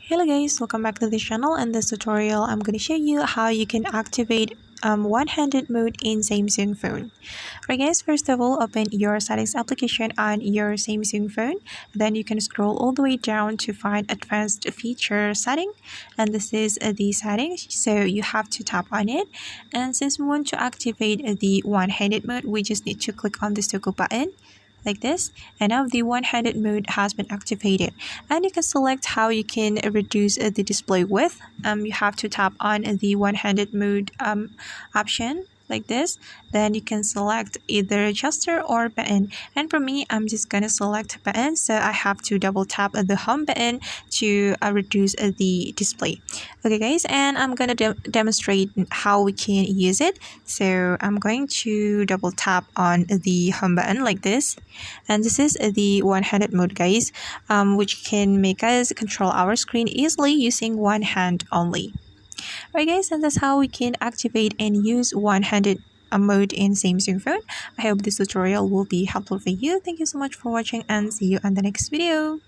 Hello guys, welcome back to the channel. In this tutorial, I'm going to show you how you can activate one-handed mode in Samsung phone. Alright guys, first of all, open your settings application on your Samsung phone. Then you can scroll all the way down to find advanced feature setting. And this is the settings, so you have to tap on it. And since we want to activate the one-handed mode, we just need to click on this toggle button like this, and now the one-handed mode has been activated, and you can select how you can reduce the display width. You have to tap on the one-handed mode option like this. Then you can select either gesture or button, and for me, I'm just gonna select button, so I have to double tap the home button to reduce the display. Okay guys, and I'm gonna demonstrate how we can use it. So I'm going to double tap on the home button like this, and this is the one-handed mode guys, which can make us control our screen easily using one hand only. Alright guys, and that's how we can activate and use one-handed mode in Samsung phone. I hope this tutorial will be helpful for you. Thank you so much for watching, and see you on the next video.